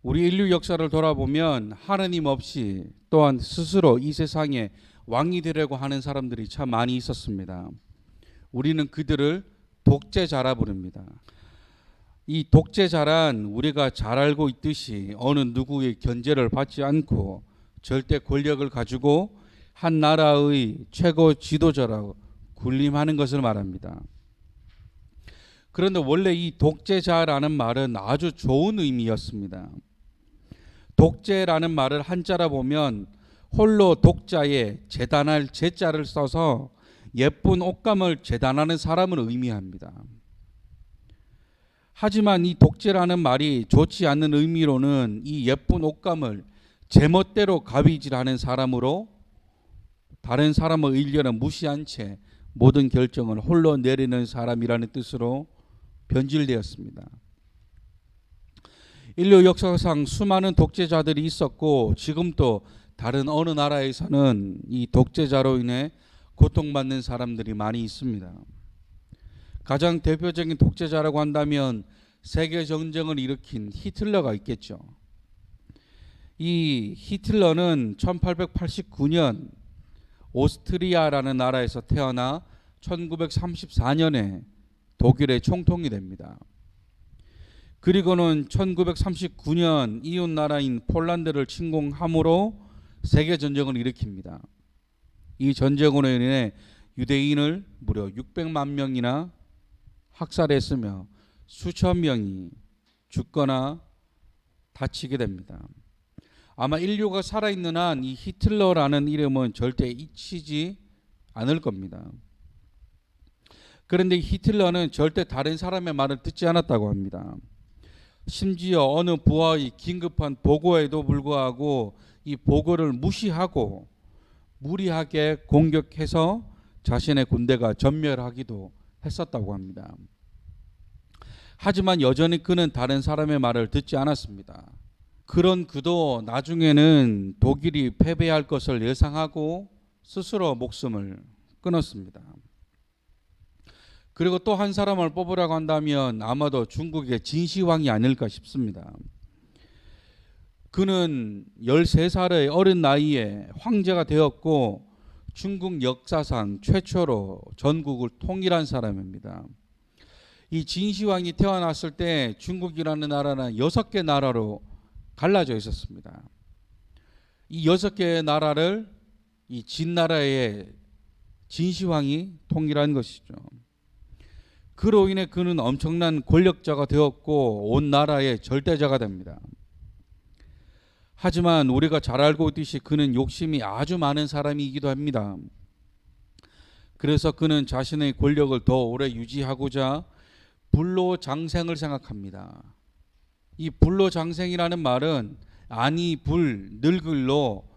우리 인류 역사를 돌아보면 하느님 없이 또한 스스로 이 세상에 왕이 되려고 하는 사람들이 참 많이 있었습니다. 우리는 그들을 독재자라 부릅니다. 이 독재자란 우리가 잘 알고 있듯이 어느 누구의 견제를 받지 않고 절대 권력을 가지고 한 나라의 최고 지도자라고 군림하는 것을 말합니다. 그런데 원래 이 독재자라는 말은 아주 좋은 의미였습니다. 독재라는 말을 한자로 보면 홀로 독자에 재단할 재자를 써서 예쁜 옷감을 재단하는 사람을 의미합니다. 하지만 이 독재라는 말이 좋지 않는 의미로는 이 예쁜 옷감을 제멋대로 가위질하는 사람으로 다른 사람의 의견을 무시한 채 모든 결정을 홀로 내리는 사람이라는 뜻으로 변질되었습니다. 인류 역사상 수많은 독재자들이 있었고 지금도 다른 어느 나라에서는 이 독재자로 인해 고통받는 사람들이 많이 있습니다. 가장 대표적인 독재자라고 한다면 세계 전쟁을 일으킨 히틀러가 있겠죠. 이 히틀러는 1889년 오스트리아라는 나라에서 태어나 1934년에 독일의 총통이 됩니다. 그리고는 1939년 이웃 나라인 폴란드를 침공함으로 세계 전쟁을 일으킵니다. 이 전쟁으로 인해 유대인을 무려 600만 명이나 학살했으며 수천 명이 죽거나 다치게 됩니다. 아마 인류가 살아있는 한 이 히틀러라는 이름은 절대 잊히지 않을 겁니다. 그런데 히틀러는 절대 다른 사람의 말을 듣지 않았다고 합니다. 심지어 어느 부하의 긴급한 보고에도 불구하고 이 보고를 무시하고 무리하게 공격해서 자신의 군대가 전멸하기도 했었다고 합니다. 하지만 여전히 그는 다른 사람의 말을 듣지 않았습니다. 그런 그도 나중에는 독일이 패배할 것을 예상하고 스스로 목숨을 끊었습니다. 그리고 또 한 사람을 뽑으라고 한다면 아마도 중국의 진시황이 아닐까 싶습니다. 그는 13살의 어린 나이에 황제가 되었고 중국 역사상 최초로 전국을 통일한 사람입니다. 이 진시황이 태어났을 때 중국이라는 나라는 6개 나라로 갈라져 있었습니다. 이 6개의 나라를 이 진나라의 진시황이 통일한 것이죠. 그로 인해 그는 엄청난 권력자가 되었고 온 나라의 절대자가 됩니다. 하지만 우리가 잘 알고 있듯이 그는 욕심이 아주 많은 사람이기도 합니다. 그래서 그는 자신의 권력을 더 오래 유지하고자 불로장생을 생각합니다. 이 불로장생이라는 말은 아니 불 늙을로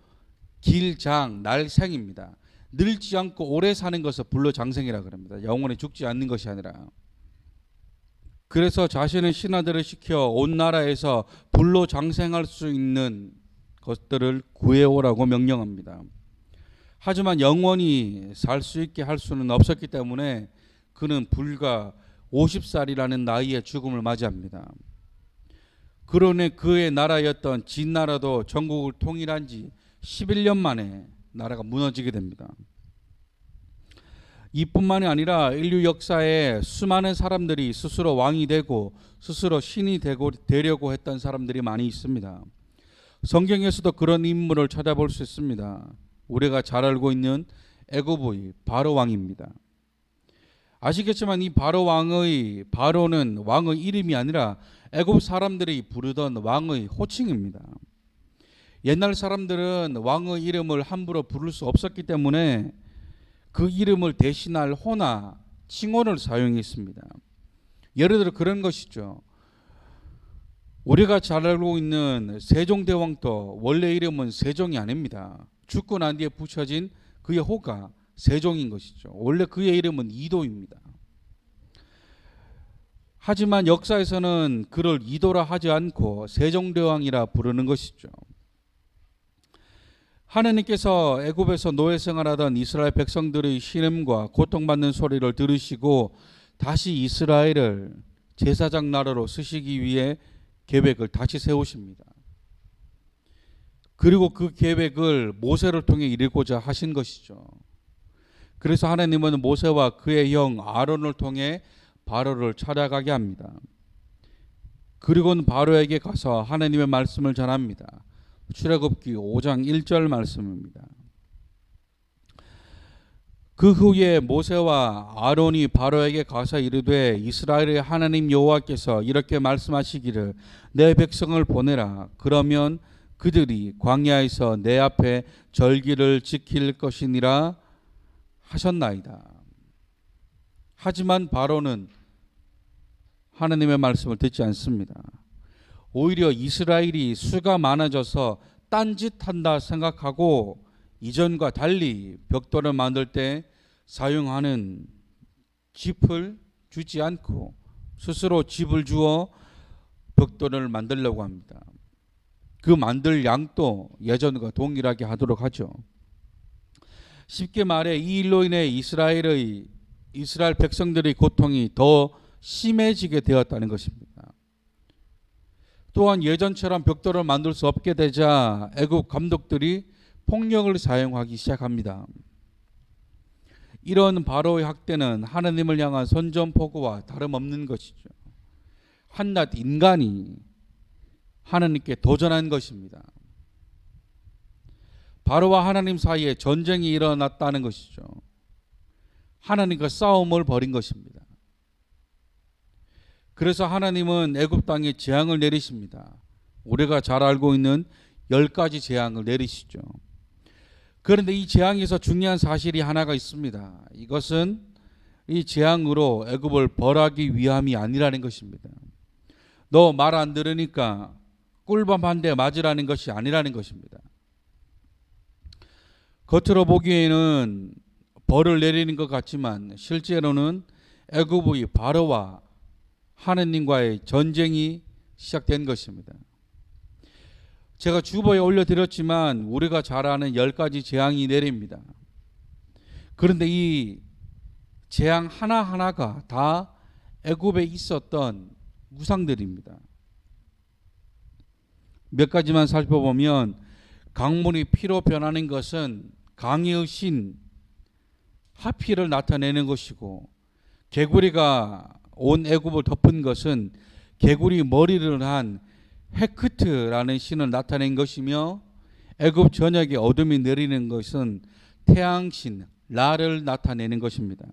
길장 날생입니다. 늙지 않고 오래 사는 것을 불로장생이라고 합니다. 영원히 죽지 않는 것이 아니라. 그래서 자신의 신하들을 시켜 온 나라에서 불로장생할 수 있는 것들을 구해오라고 명령합니다. 하지만 영원히 살 수 있게 할 수는 없었기 때문에 그는 불과 50살이라는 나이에 죽음을 맞이합니다. 그러네 그의 나라였던 진나라도 전국을 통일한 지 11년 만에 나라가 무너지게 됩니다. 이뿐만이 아니라 인류 역사에 수많은 사람들이 스스로 왕이 되고 스스로 신이 되려고 했던 사람들이 많이 있습니다. 성경에서도 그런 인물을 찾아볼 수 있습니다. 우리가 잘 알고 있는 애굽의 바로 왕입니다. 아시겠지만 이 바로는 왕의 이름이 아니라 애굽 사람들이 부르던 왕의 호칭입니다. 옛날 사람들은 왕의 이름을 함부로 부를 수 없었기 때문에 그 이름을 대신할 호나 칭호를 사용했습니다. 예를 들어 그런 것이죠. 우리가 잘 알고 있는 세종대왕도 원래 이름은 세종이 아닙니다. 죽고 난 뒤에 붙여진 그의 호가 세종인 것이죠. 원래 그의 이름은 이도입니다. 하지만 역사에서는 그를 이도라 하지 않고 세종대왕이라 부르는 것이죠. 하느님께서 애굽에서 노예 생활하던 이스라엘 백성들의 신음과 고통받는 소리를 들으시고 다시 이스라엘을 제사장 나라로 쓰시기 위해 계획을 다시 세우십니다. 그리고 그 계획을 모세를 통해 이루고자 하신 것이죠. 그래서 하나님은 모세와 그의 형 아론을 통해 바로를 찾아가게 합니다. 그리고는 바로에게 가서 하나님의 말씀을 전합니다. 출애굽기 5장 1절 말씀입니다. 그 후에 모세와 아론이 바로에게 가서 이르되 이스라엘의 하나님 여호와께서 이렇게 말씀하시기를 내 백성을 보내라. 그러면 그들이 광야에서 내 앞에 절기를 지킬 것이니라 하셨나이다. 하지만 바로는 하나님의 말씀을 듣지 않습니다. 오히려 이스라엘이 수가 많아져서 딴짓한다 생각하고 이전과 달리 벽돌을 만들 때 사용하는 짚을 주지 않고 스스로 짚을 주어 벽돌을 만들려고 합니다. 그 만들 양도 예전과 동일하게 하도록 하죠. 쉽게 말해 이 일로 인해 이스라엘 백성들의 고통이 더 심해지게 되었다는 것입니다. 또한 예전처럼 벽돌을 만들 수 없게 되자 애굽 감독들이 폭력을 사용하기 시작합니다. 이런 바로의 학대는 하나님을 향한 선전포고와 다름없는 것이죠. 한낱 인간이 하나님께 도전한 것입니다. 바로와 하나님 사이에 전쟁이 일어났다는 것이죠. 하나님과 싸움을 벌인 것입니다. 그래서 하나님은 애굽 땅에 재앙을 내리십니다. 우리가 잘 알고 있는 10가지 재앙을 내리시죠. 그런데 이 재앙에서 중요한 사실이 하나가 있습니다. 이것은 이 재앙으로 애굽을 벌하기 위함이 아니라는 것입니다. 너 말 안 들으니까 꿀밤 한 대 맞으라는 것이 아니라는 것입니다. 겉으로 보기에는 벌을 내리는 것 같지만 실제로는 애굽의 바로와 하느님과의 전쟁이 시작된 것입니다. 제가 주보에 올려드렸지만 우리가 잘 아는 10가지 재앙이 내립니다. 그런데 이 재앙 하나하나가 다 애굽에 있었던 우상들입니다. 몇 가지만 살펴보면 강물이 피로 변하는 것은 강의 신 하피를 나타내는 것이고, 개구리가 온 애굽을 덮은 것은 개구리 머리를 한 헤크트라는 신을 나타낸 것이며, 애굽 전역에 어둠이 내리는 것은 태양신 라를 나타내는 것입니다.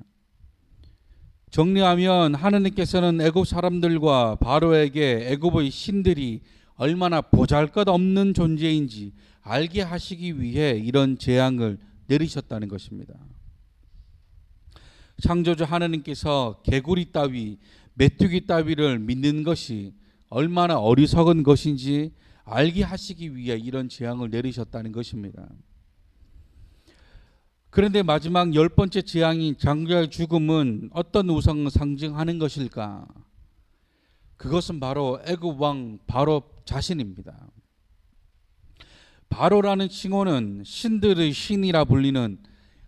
정리하면 하느님께서는 애굽 사람들과 바로에게 애굽의 신들이 얼마나 보잘것없는 존재인지 알게 하시기 위해 이런 재앙을 내리셨다는 것입니다. 창조주 하느님께서 개구리 따위, 메뚜기 따위를 믿는 것이 얼마나 어리석은 것인지 알게 하시기 위해 이런 재앙을 내리셨다는 것입니다. 그런데 마지막 10번째 재앙인 장자의 죽음은 어떤 우상을 상징하는 것일까? 그것은 바로 애굽 왕 바로 자신입니다. 바로라는 칭호는 신들의 신이라 불리는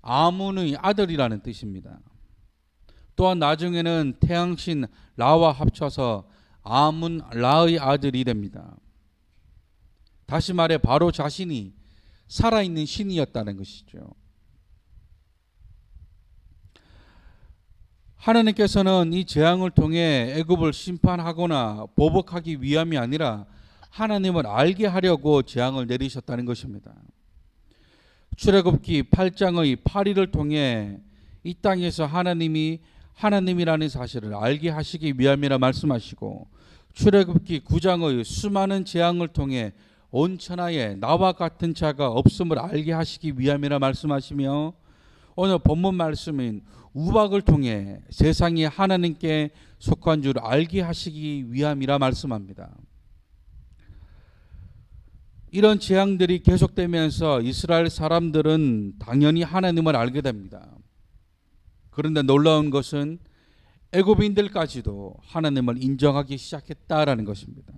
아문의 아들이라는 뜻입니다. 또한 나중에는 태양신 라와 합쳐서 아문 라의 아들이 됩니다. 다시 말해 바로 자신이 살아있는 신이었다는 것이죠. 하나님께서는 이 재앙을 통해 애굽을 심판하거나 보복하기 위함이 아니라 하나님을 알게 하려고 재앙을 내리셨다는 것입니다. 출애굽기 8장의 8일을 통해 이 땅에서 하나님이 하나님이라는 사실을 알게 하시기 위함이라 말씀하시고, 출애굽기 9장의 수많은 재앙을 통해 온 천하에 나와 같은 자가 없음을 알게 하시기 위함이라 말씀하시며, 오늘 본문 말씀인 우박을 통해 세상이 하나님께 속한 줄 알게 하시기 위함이라 말씀합니다. 이런 재앙들이 계속되면서 이스라엘 사람들은 당연히 하나님을 알게 됩니다. 그런데 놀라운 것은 애굽인들까지도 하나님을 인정하기 시작했다라는 것입니다.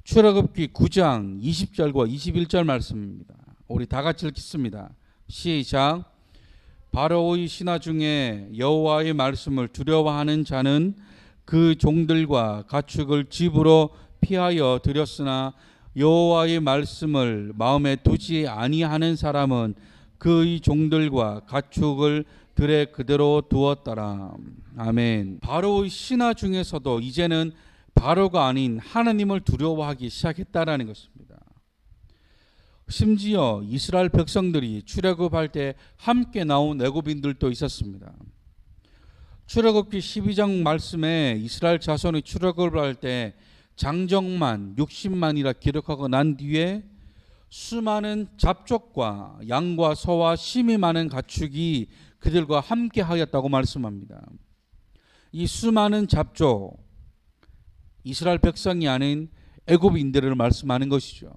출애굽기 9장 20절과 21절 말씀입니다. 우리 다 같이 읽겠습니다. 시작. 바로의 신하 중에 여호와의 말씀을 두려워하는 자는 그 종들과 가축을 집으로 피하여 들였으나 여호와의 말씀을 마음에 두지 아니하는 사람은 그의 종들과 가축을 들에 그대로 두었더라. 아멘. 바로의 신하 중에서도 이제는 바로가 아닌 하나님을 두려워하기 시작했다라는 것입니다. 심지어 이스라엘 백성들이 출애굽할 때 함께 나온 애굽인들도 있었습니다. 출애굽기 12장 말씀에 이스라엘 자손이 출애굽을 할 때 장정만 60만이라 기록하고 난 뒤에 수많은 잡족과 양과 소와 심이 많은 가축이 그들과 함께 하였다고 말씀합니다. 이 수많은 잡족, 이스라엘 백성이 아닌 애굽인들을 말씀하는 것이죠.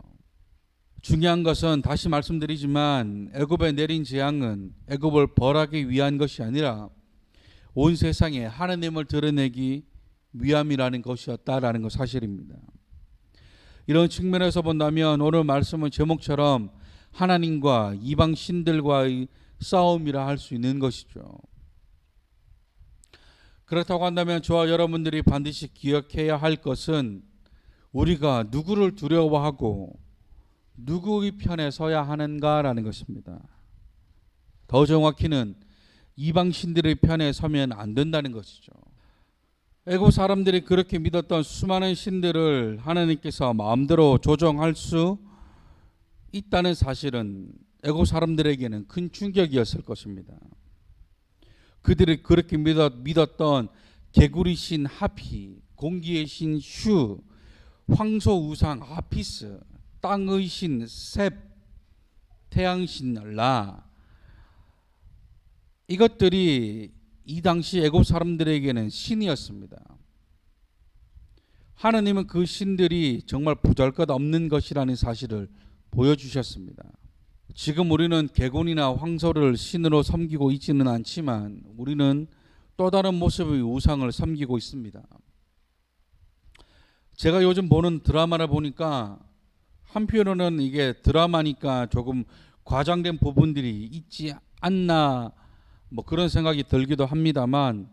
중요한 것은 다시 말씀드리지만 애굽에 내린 재앙은 애굽을 벌하기 위한 것이 아니라 온 세상에 하나님을 드러내기 위함이라는 것이었다라는 것 사실입니다. 이런 측면에서 본다면 오늘 말씀은 제목처럼 하나님과 이방 신들과의 싸움이라 할 수 있는 것이죠. 그렇다고 한다면 저와 여러분들이 반드시 기억해야 할 것은 우리가 누구를 두려워하고 누구의 편에 서야 하는가라는 것입니다. 더 정확히는 이방 신들의 편에 서면 안 된다는 것이죠. 애굽 사람들이 그렇게 믿었던 수많은 신들을 하나님께서 마음대로 조정할 수 있다는 사실은 애굽 사람들에게는 큰 충격이었을 것입니다. 그들이 그렇게 믿었던 개구리 신 하피, 공기의 신 슈, 황소 우상 아피스, 땅의 신 셉, 태양신 라, 이것들이 이 당시 애굽 사람들에게는 신이었습니다. 하나님은 그 신들이 정말 보잘것없는 것이라는 사실을 보여주셨습니다. 지금 우리는 개곤이나 황소를 신으로 섬기고 있지는 않지만 우리는 또 다른 모습의 우상을 섬기고 있습니다. 제가 요즘 보는 드라마를 보니까 한편으로는 이게 드라마니까 조금 과장된 부분들이 있지 않나 그런 생각이 들기도 합니다만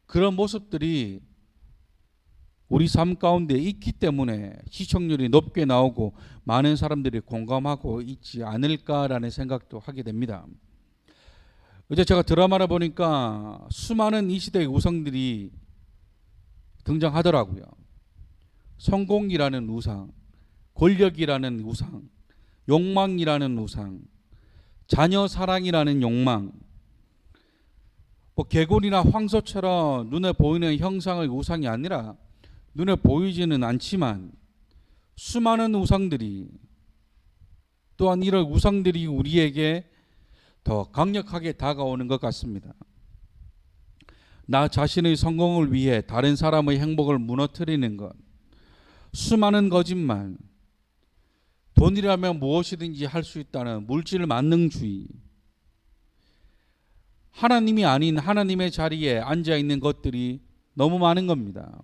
그런 모습들이 우리 삶 가운데 있기 때문에 시청률이 높게 나오고 많은 사람들이 공감하고 있지 않을까라는 생각도 하게 됩니다. 어제 제가 드라마를 보니까 수많은 이 시대의 우상들이 등장하더라고요. 성공이라는 우상, 권력이라는 우상, 욕망이라는 우상, 자녀 사랑이라는 욕망, 개곤이나 황소처럼 눈에 보이는 형상의 우상이 아니라 눈에 보이지는 않지만 수많은 우상들이 또한 이런 우상들이 우리에게 더 강력하게 다가오는 것 같습니다. 나 자신의 성공을 위해 다른 사람의 행복을 무너뜨리는 것, 수많은 거짓말, 돈이라면 무엇이든지 할 수 있다는 물질 만능주의, 하나님이 아닌 하나님의 자리에 앉아 있는 것들이 너무 많은 겁니다.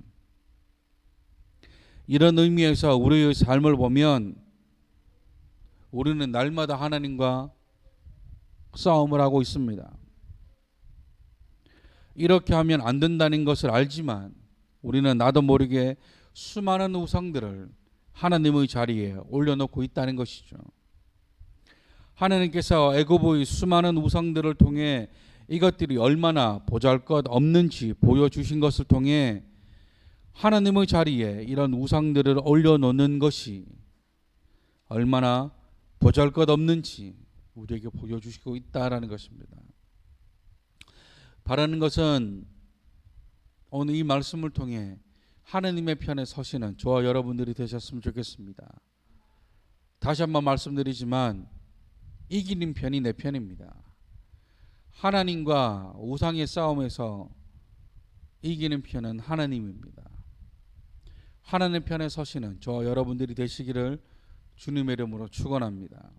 이런 의미에서 우리의 삶을 보면 우리는 날마다 하나님과 싸움을 하고 있습니다. 이렇게 하면 안 된다는 것을 알지만 우리는 나도 모르게 수많은 우상들을 하나님의 자리에 올려놓고 있다는 것이죠. 하나님께서 애굽의 수많은 우상들을 통해 이것들이 얼마나 보잘것없는지 보여주신 것을 통해 하나님의 자리에 이런 우상들을 올려놓는 것이 얼마나 보잘것없는지 우리에게 보여주시고 있다라는 것입니다. 바라는 것은 오늘 이 말씀을 통해 하나님의 편에 서시는 저와 여러분들이 되셨으면 좋겠습니다. 다시 한번 말씀드리지만 이기는 편이 내 편입니다. 하나님과 우상의 싸움에서 이기는 편은 하나님입니다. 하나님 편에 서시는 저와 여러분들이 되시기를 주님의 이름으로 축원합니다.